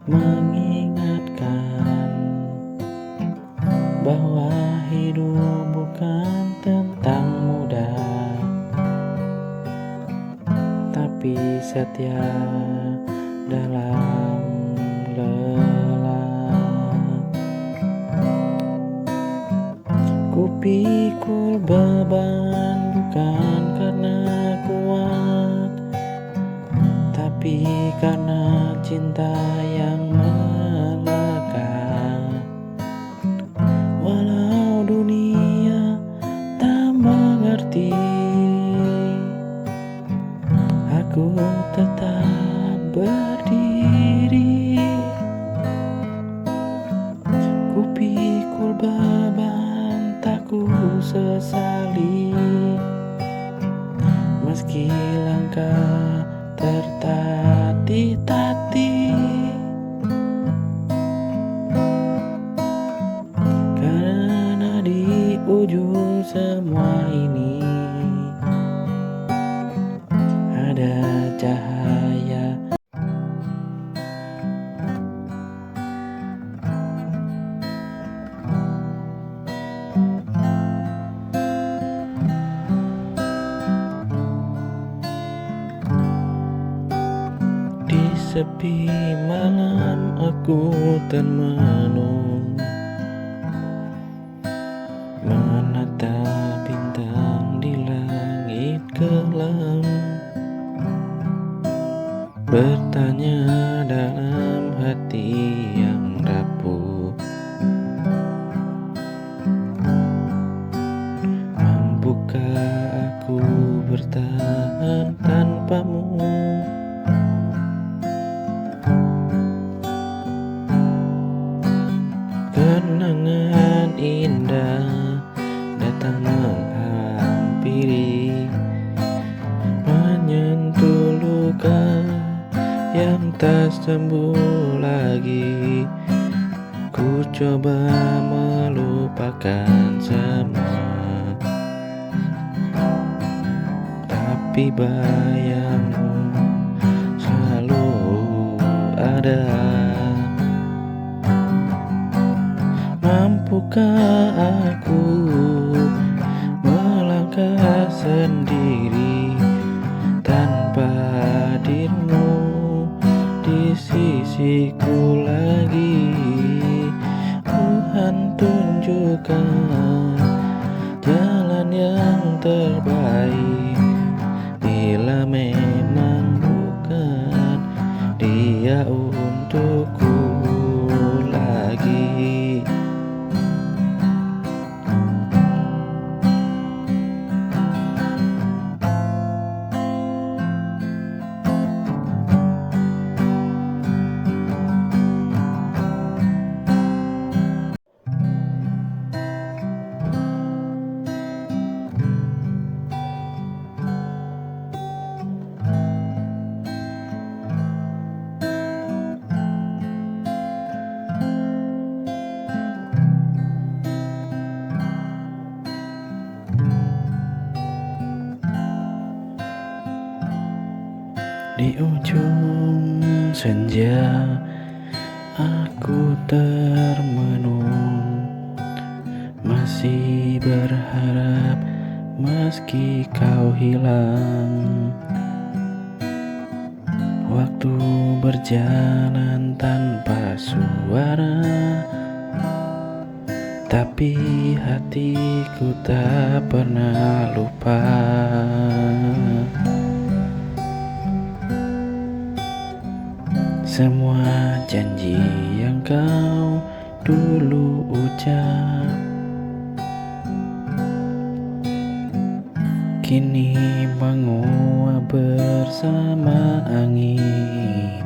mengingatkan bahwa hidup bukan tentang mudah, tapi setia dalam lelah. Kupikul beban bukan karena kuat, tapi karena cinta yang melekat. Walau dunia tak mengerti, aku tetap berdiri. Kupikul beban tak ku sesali, meski langkah tertatih-tatih. Karena di ujung semua ini ada cahaya. Di sepi malam aku termenung, menatap bintang di langit kelam, bertanya dalam hati yang rapuh, mampukah aku bertahan tanpamu? Kenangan indah datang menghampiri, menyentuh luka yang tak sembuh lagi. Ku coba melupakan semua, tapi bayangmu selalu ada. Mampukah aku melangkah sendiri tanpa dirimu di sisiku lagi? Tuhan tunjukkan jalan yang terbaik, bila memang bukan dia untukku lagi. Di ujung senja aku termenung, masih berharap meski kau hilang. Waktu berjalan tanpa suara, tapi hatiku tak pernah lupa. Semua janji yang kau dulu ucap kini menguap bersama angin.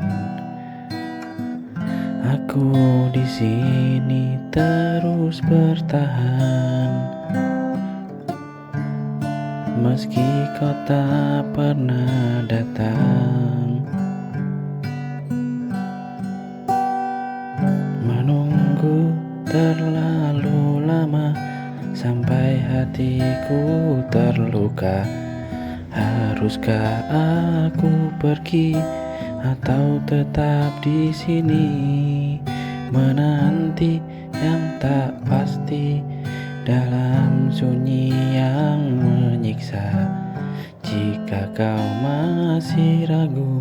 Aku di sini terus bertahan, meski kau tak pernah datang. Menunggu terlalu lama sampai hatiku terluka. Haruskah aku pergi atau tetap di sini menanti yang tak pasti dalam sunyi yang menyiksa. Jika kau masih ragu,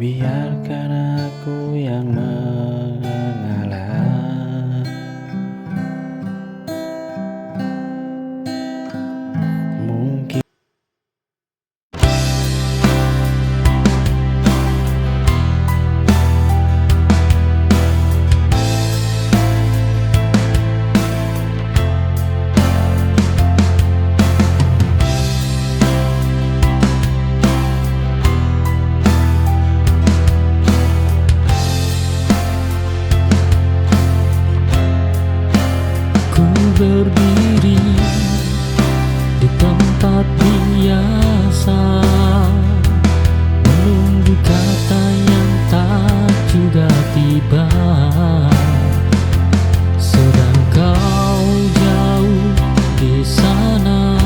biarkan aku yang mengalah. Mungkin berdiri di tempat biasa, menunggu kata yang tak juga tiba. Sedang kau jauh di sana,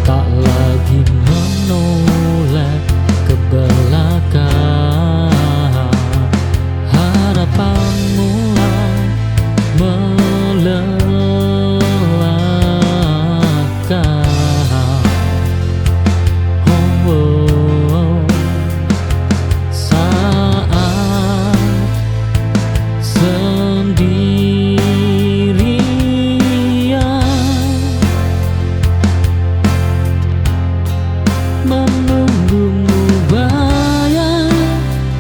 tak lagi menoleh ke belakang. Harapan mulai melelahkan. Saat sendirian menunggumu, bayang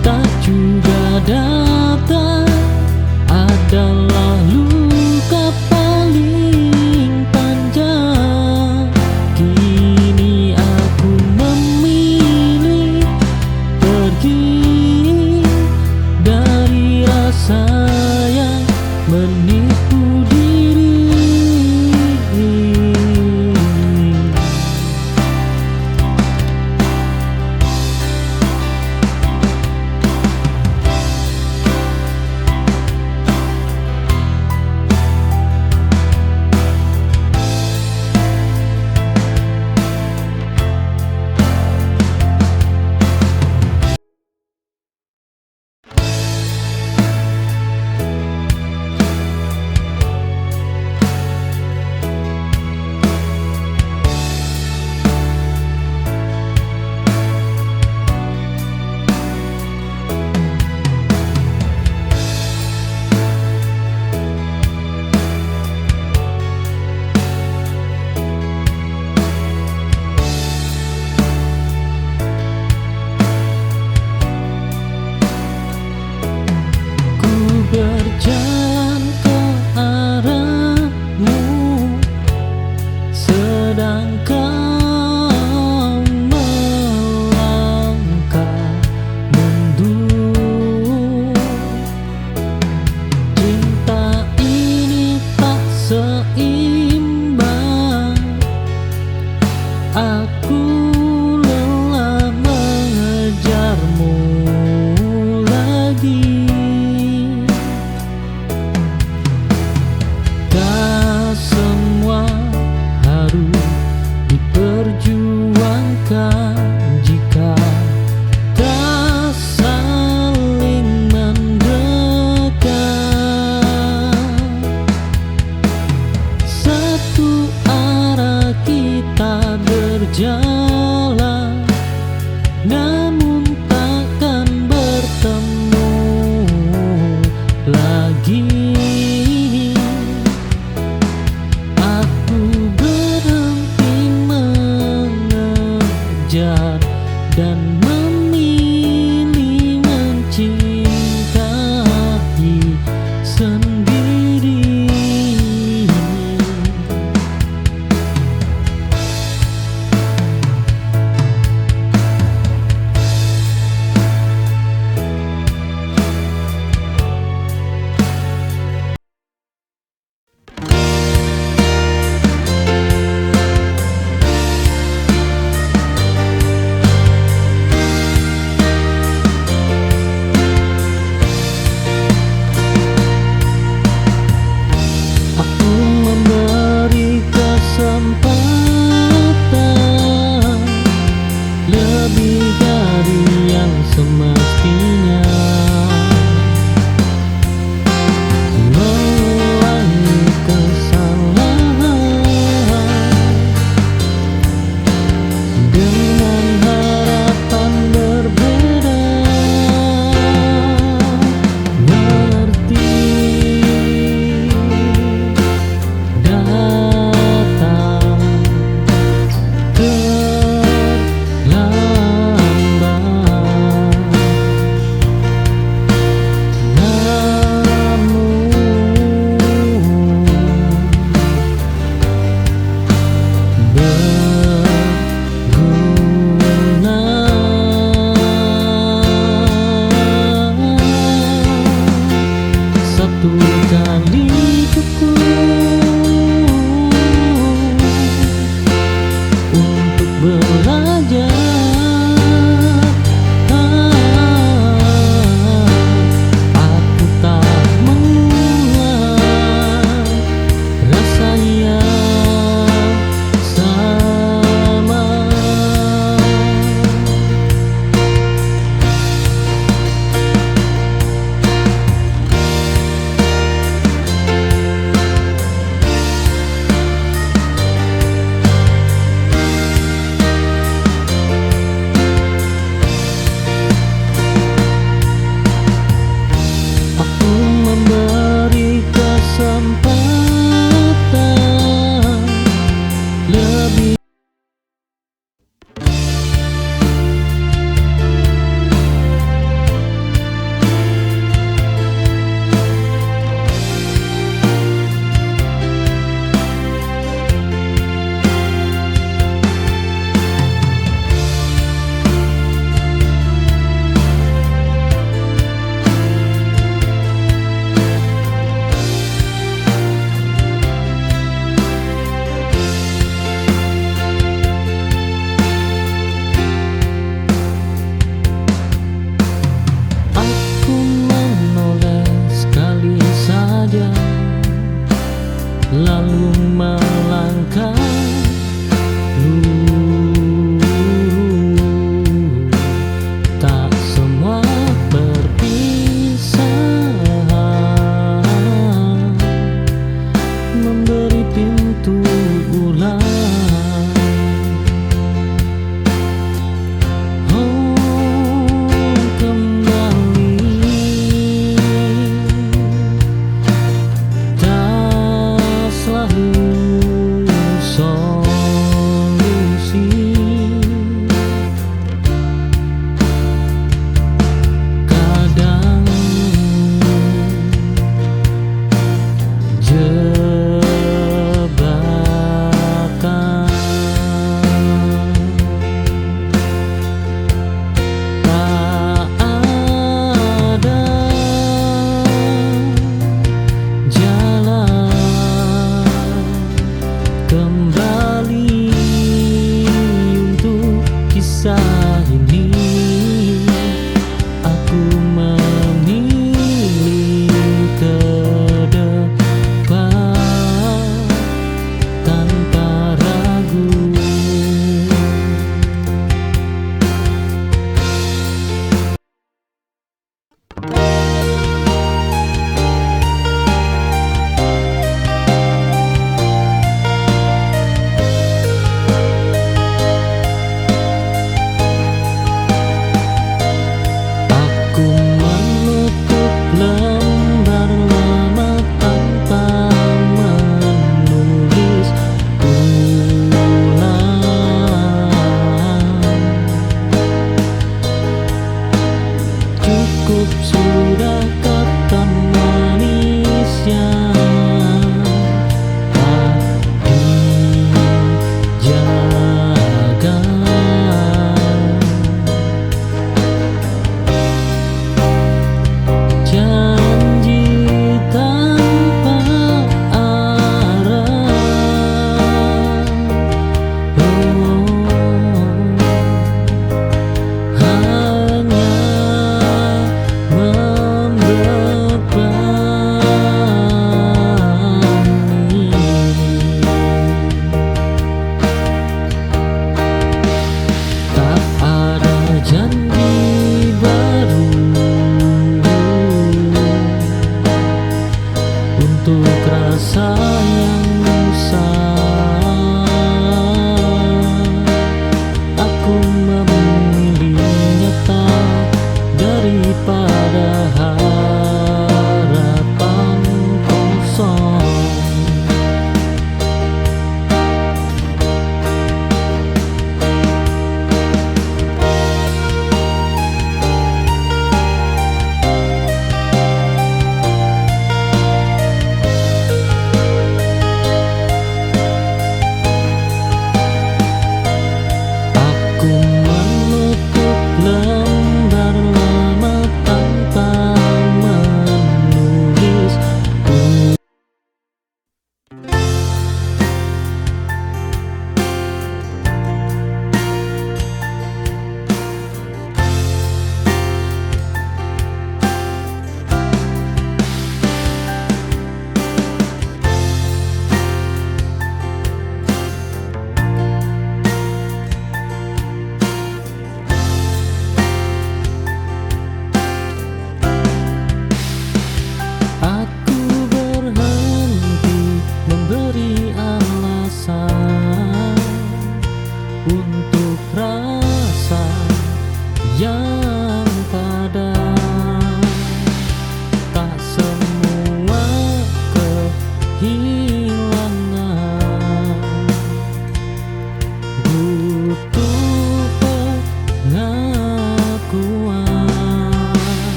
tak juga datang adalah luka paling panjang. Kini aku memilih pergi dari rasa yang menipu diri. Berjalan ke arahmu, sedang kau melangkah mundur. Cinta ini tak seimbang, aku lelah mengejarmu lagi.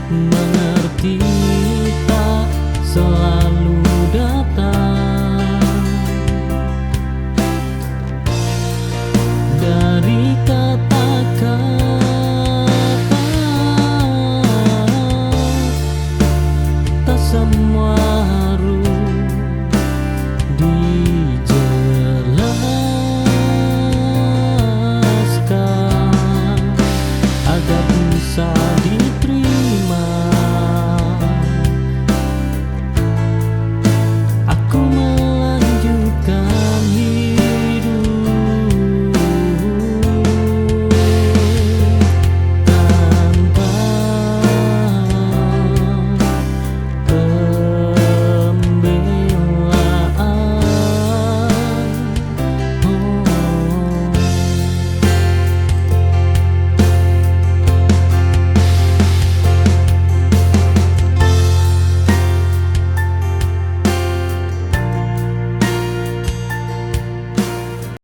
mengerti tak selalu